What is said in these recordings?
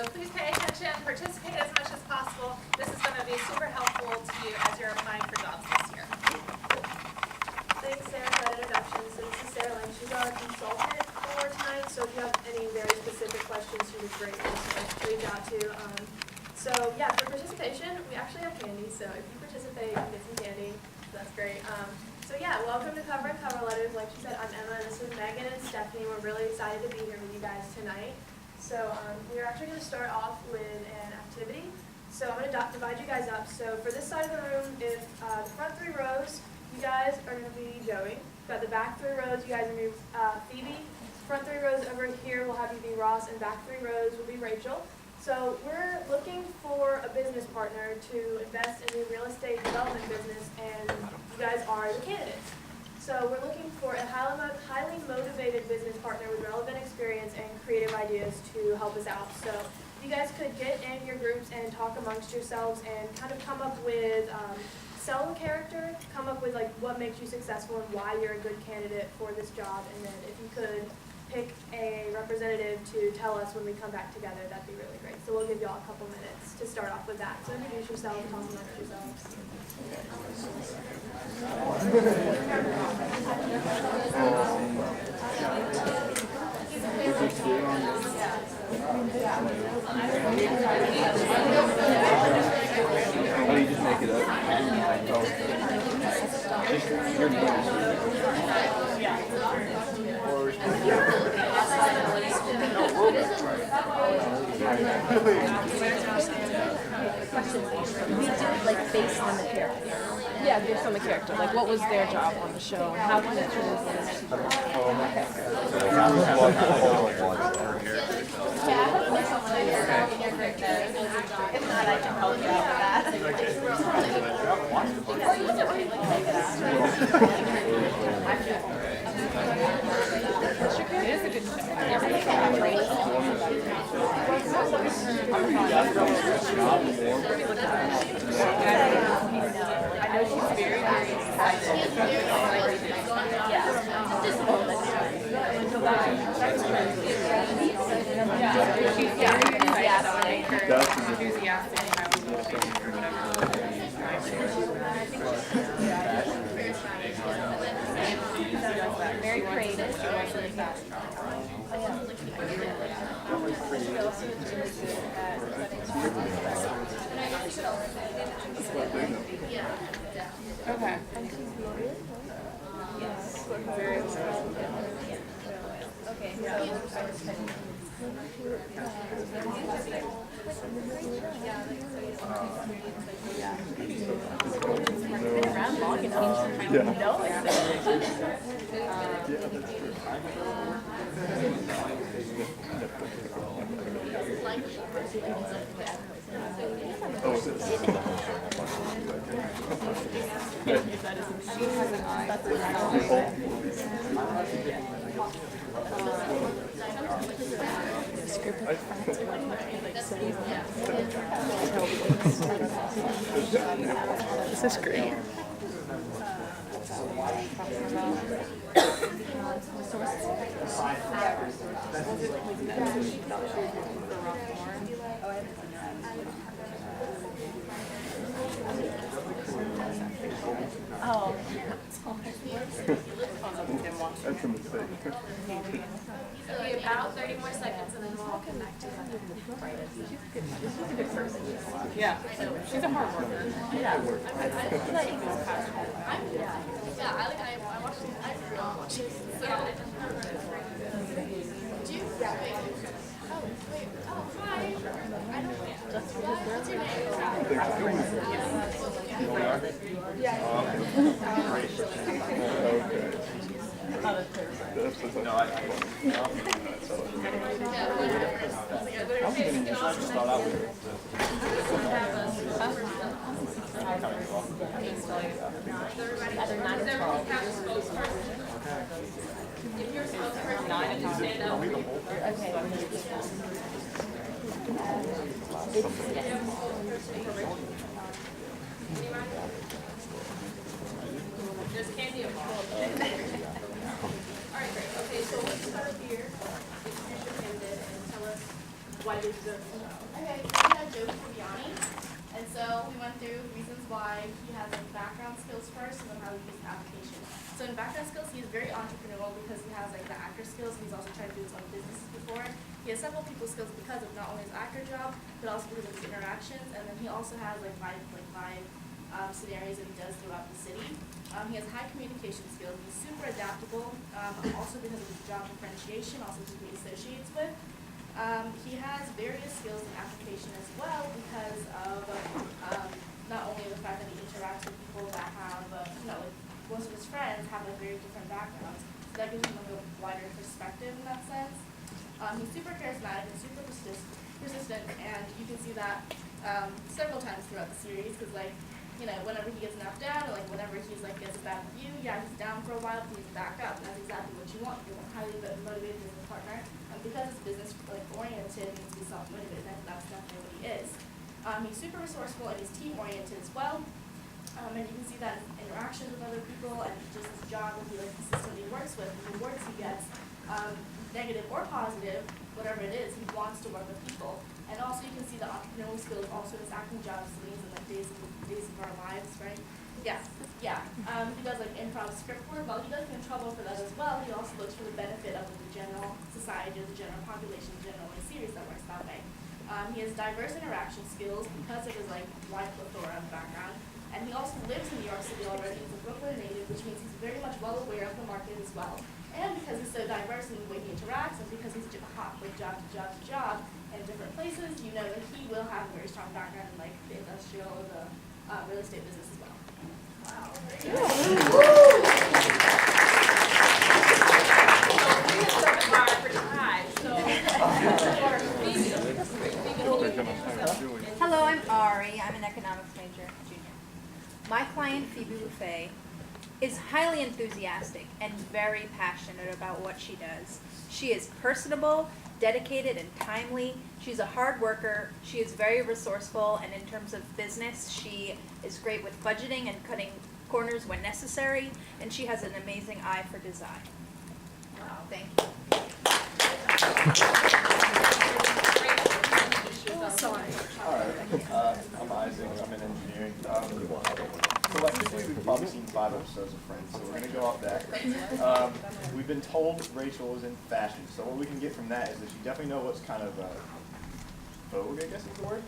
please pay attention, participate as much as possible. This is going to be super helpful to you as you're applying for jobs this year. Thanks, Sarah, for that introduction. So this is Sarah Lang. She's our consultant for tonight. So if you have any very specific questions, she was great to reach out to. So yeah, for participation, we actually have candy. So if you participate, you can get some candy. That's great. So yeah, welcome to Cover and Cover Letters. Like she said, I'm Emma. This is Megan and Stephanie. We're really excited to be here with you guys tonight. So we're actually going to start off with an activity. So I'm going to divide you guys up. So for this side of the room, if the front 3 rows, you guys are going to be Joey. But the back 3 rows, you guys are going to be Phoebe. Front 3 rows over here will have you be Ross, and back 3 rows will be Rachel. So we're looking for a business partner to invest in the real estate development business, and you guys are the candidates. So we're looking for a highly motivated business partner with relevant experience and creative ideas to help us out. So you guys could get in your groups and talk amongst yourselves and kind of come up with sell character, come up with like what makes you successful and why you're a good candidate for this job, and then if you could pick a representative to tell us when we come back together, that'd be really great. So we'll give you all a couple minutes to start off with that. So introduce yourself, talk amongst yourselves. How do you just make it up? Your We did like based on the character. Yeah, based on the character. Like what was their job on the show and how did it translate to If not, I can help you out I know she's very, very excited. She's very enthusiastic about very creative. Okay. Yes. Very been around long enough. Yeah. No, This is great. Oh. That's a mistake. It'll be about 30 more seconds and then we'll all connect. Yeah. She's a hard worker. Yeah, I watched it. I watched it. Do you? Oh, wait. Oh, hi. I don't what's your If you're spokesperson, 9 and 10. There's candy involved. All right, great. Okay, so let's start here. Introduce your candidate and tell us why they deserve the job. Okay, so we had Joe Tribbiani, and so we went through reasons why he has like background skills first, and then how he uses application. So in background skills, he's very entrepreneurial because he has like the actor skills, and he's also tried to do his own businesses before. He has several people skills because of not only his actor job, but also because of his interactions, and then he also has like five scenarios that he does throughout the city. He has high communication skills. He's super adaptable, also because of his job differentiation, also who he associates with. He has various skills in application as well because of not only the fact that he interacts with people that have, like most of his friends have like very different backgrounds. So that gives him like a wider perspective in that sense. He's super charismatic and super persistent, and you can see that several times throughout the series because like, whenever he gets knocked down or like whenever he's like gets a bad review, yeah, he's down for a while, but he's back up, and that's exactly what you want. You're a highly motivated business partner, and because it's business like oriented, it needs to be self-motivated, and that's definitely what he is. He's super resourceful and he's team oriented as well. And you can see that in interactions with other people and just his job that he like consistently works with, the rewards he gets, negative or positive, whatever it is, he wants to work with people. And also you can see the entrepreneurial skills, also his acting job scenes and like days of our lives, right? Yeah. He does like improv script work. While he does get in trouble for that as well, he also looks for the benefit of the general society or the general population, the general series that works that way. He has diverse interaction skills because of his like wide plethora of background. And he also lives in New York City already. He's a Brooklyn native, which means he's very much well aware of the market as well. And because he's so diverse in the way he interacts, and because he's hopped like job to job to job in different places, you know that he will have a very strong background in like the industrial or the real estate business as well. Wow. Hello, I'm Ari. I'm an economics major, junior. My client, Phoebe Buffet, is highly enthusiastic and very passionate about what she does. She is personable, dedicated, and timely. She's a hard worker. She is very resourceful, and in terms of business, she is great with budgeting and cutting corners when necessary, and she has an amazing eye for design. Wow, thank you. Alright, I'm Isaac, I'm in engineering. Collectively, we've probably seen 5 episodes of Friends, so we're going to go off that. We've been told Rachel is in fashion, so what we can get from that is that she definitely knows what's kind of vogue, I guess is the word.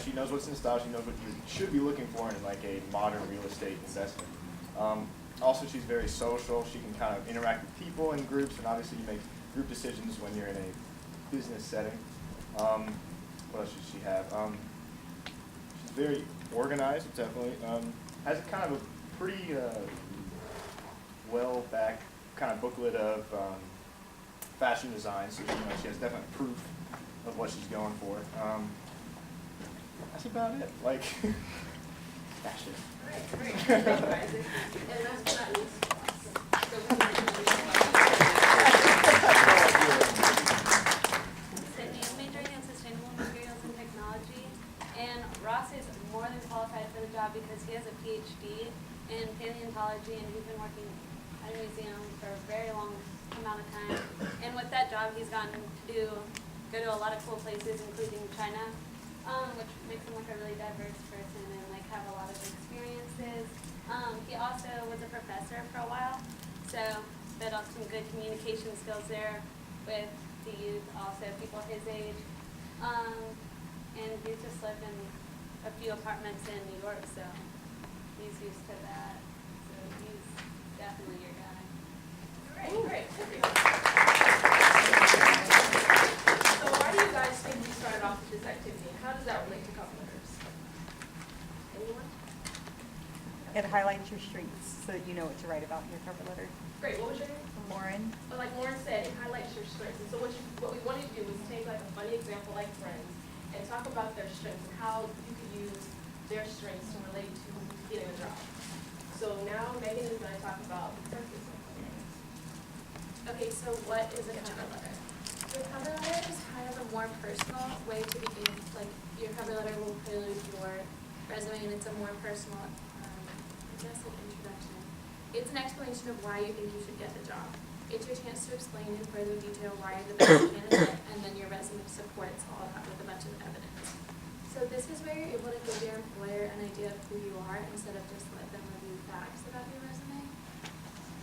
She knows what's in style, she knows what you should be looking for in like a modern real estate investment. Also, she's very social, she can kind of interact with people in groups, and obviously you make group decisions when you're in a business setting. What else should she have? She's very organized, definitely. Has kind of a pretty well-backed kind of booklet of fashion design, so she has definite proof of what she's going for. That's about it. Like, fashion. Great. Thank you, Isaac. And last but not least, Sydney is majoring in sustainable materials and technology, and Ross is more than qualified for the job because he has a PhD in paleontology, and he's been working at a museum for a very long amount of time. And with that job, he's gotten to go to a lot of cool places, including China, which makes him like a really diverse person and like have a lot of experiences. He also was a professor for a while, so sped up some good communication skills there with the youth, also people his age. And he's just lived in a few apartments in New York, so he's used to that. So he's definitely your guy. Great. So why do you guys think you started off with this activity? How does that relate to cover letters? Anyone? It highlights your strengths so that you know what to write about in your cover letter. Great. What was your name? Lauren. But like Lauren said, it highlights your strengths. And so what we wanted to do was take like a funny example like Friends and talk about their strengths and how you could use their strengths to relate to getting a job. So now Megan is going to talk about purpose. Okay, so what is a cover letter? Your cover letter is kind of a more personal way to begin. Like your cover letter will include your resume, and it's a more personal, I guess, an introduction. It's an explanation of why you think you should get the job. It's your chance to explain in further detail why you're the best candidate, and then your resume supports all that with a bunch of evidence. So this is where you're able to give your employer an idea of who you are instead of just let them review facts about your resume.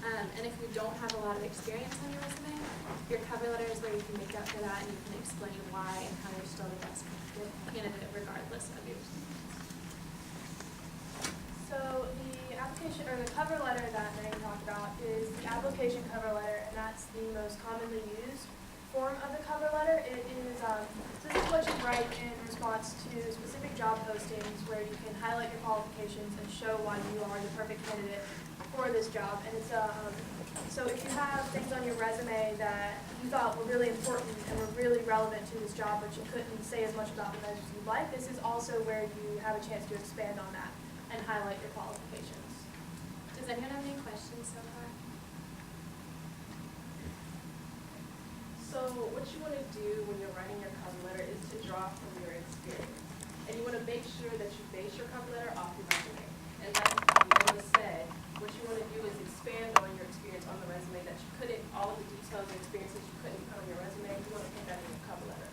And if you don't have a lot of experience on your resume, your cover letter is where you can make up for that and you can explain why and how you're still the best candidate regardless of your experience. So the application, or the cover letter that Megan talked about is the application cover letter, and that's the most commonly used form of the cover letter. It is, this is what you write in response to specific job postings where you can highlight your qualifications and show why you are the perfect candidate for this job. And it's so if you have things on your resume that you thought were really important and were really relevant to this job, but you couldn't say as much about them as you'd like, this is also where you have a chance to expand on that and highlight your qualifications. Does anyone have any questions so far? So what you want to do when you're writing your cover letter is to draw from your experience. And you want to make sure that you base your cover letter off your resume. And like Emma said, what you want to do is expand on your experience on the resume that you couldn't, all of the details and experiences you couldn't put on your resume, you want to put that in your cover letter.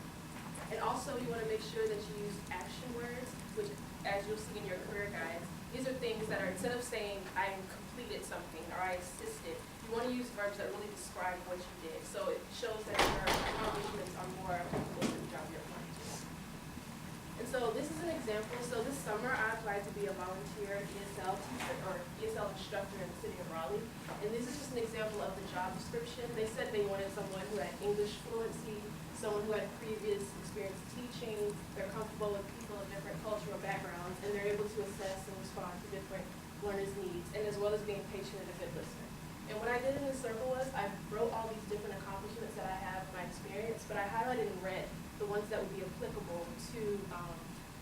And also you want to make sure that you use action words, which as you'll see in your career guides, these are things that are, instead of saying I completed something or I assisted, you want to use verbs that really describe what you did. So it shows that your accomplishments are more applicable to the job you're applying to. And so this is an example. So this summer I applied to be a volunteer ESL teacher or ESL instructor in the city of Raleigh. And this is just an example of the job description. They said they wanted someone who had English fluency, someone who had previous experience teaching, they're comfortable with people of different cultural backgrounds, and they're able to assess and respond to different learners' needs, and as well as being patient and a good listener. And what I did in this circle was I wrote all these different accomplishments that I have in my experience, but I highlighted in red the ones that would be applicable to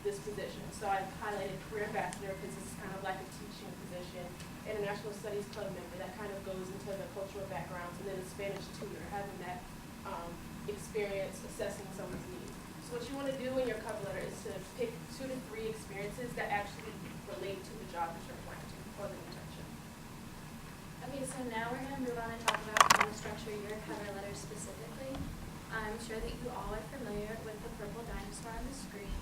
this position. So I highlighted career ambassador because this is kind of like a teaching position, international studies club member that kind of goes into the cultural backgrounds, and then a Spanish tutor, having that experience assessing someone's needs. So what you want to do in your cover letter is to pick 2 to 3 experiences that actually relate to the job that you're applying to or the internship. Okay, so now we're going to move on and talk about how to structure your cover letter specifically. I'm sure that you all are familiar with the purple dinosaur on the screen.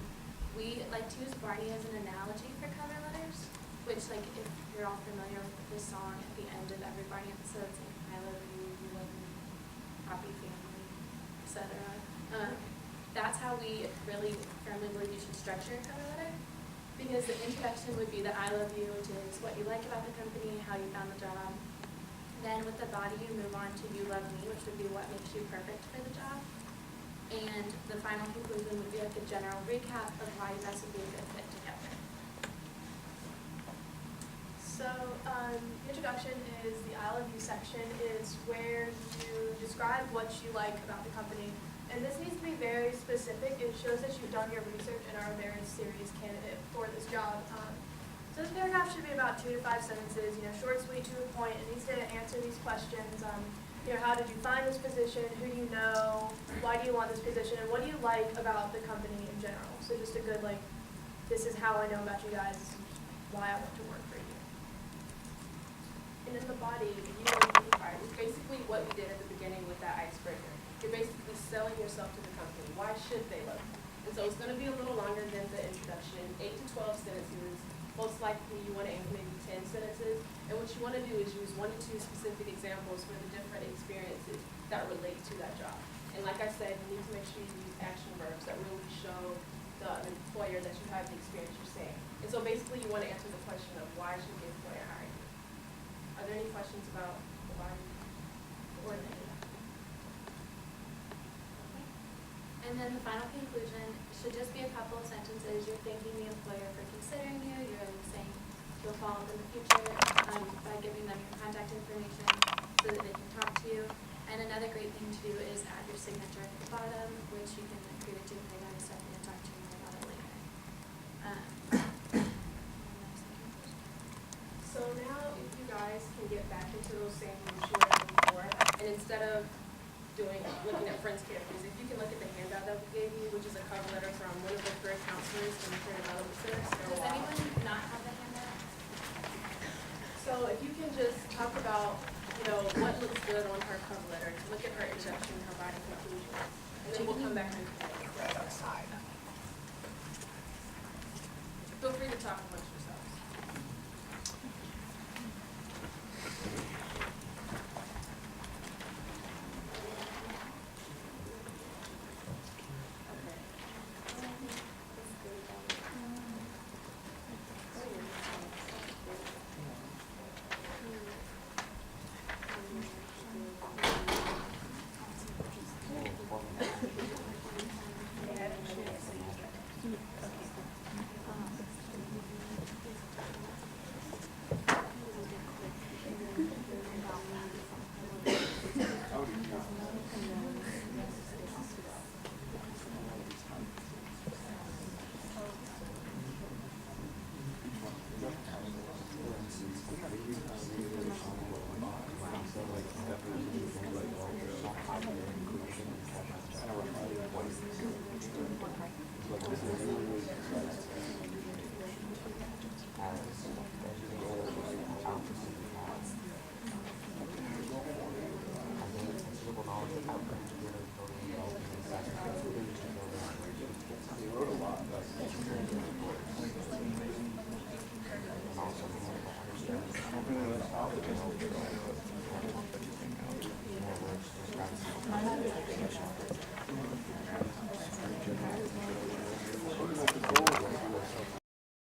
We like to use Barney as an analogy for cover letters, which, like, if you're all familiar with the song at the end of every Barney episode, it's like, I love you, you love me, happy family, etc. That's how we really firmly believe you should structure your cover letter, because the introduction would be the I love you, which is what you like about the company, how you found the job. Then with the body, you move on to you love me, which would be what makes you perfect for the job. And the final conclusion would be like a general recap of why you guys would be a good fit together. So the introduction is the I love you section is where you describe what you like about the company. And this needs to be very specific. It shows that you've done your research and are a very serious candidate for this job. So this paragraph should be about 2 to 5 sentences, short, sweet, to the point. It needs to answer these questions. How did you find this position? Who do you know? Why do you want this position? And what do you like about the company in general? So just a good, this is how I know about you guys. This is why I want to work for you. And in the body, the you know me part is basically what we did at the beginning with that icebreaker. You're basically selling yourself to the company. Why should they love you? And so it's going to be a little longer than the introduction, 8 to 12 sentences. Most likely you want to aim for maybe 10 sentences. And what you want to do is use 1 to 2 specific examples for the different experiences that relate to that job. And like I said, you need to make sure you use action verbs that really show the employer that you have the experience you're saying. And so basically you want to answer the question of why should the employer hire you? Are there any questions about the body or the And then the final conclusion should just be a couple of sentences. You're thanking the employer for considering you. You're really saying you'll follow up in the future by giving them your contact information so that they can talk to you. And another great thing to do is add your signature at the bottom, which you can create a duplicate and stuff and talk to you more about it later. So now if you guys can get back into those same rooms you were in before, and instead of looking at friends characters, if you can look at the handout that we gave you, which is a cover letter from one of the career counselors from the Career Development Center. Does anyone not have the handout? So if you can just talk about, know what looks good on her cover letter, to look at her introduction, her writing conclusion, and then we'll come back and feel free to talk amongst yourselves. Thank you.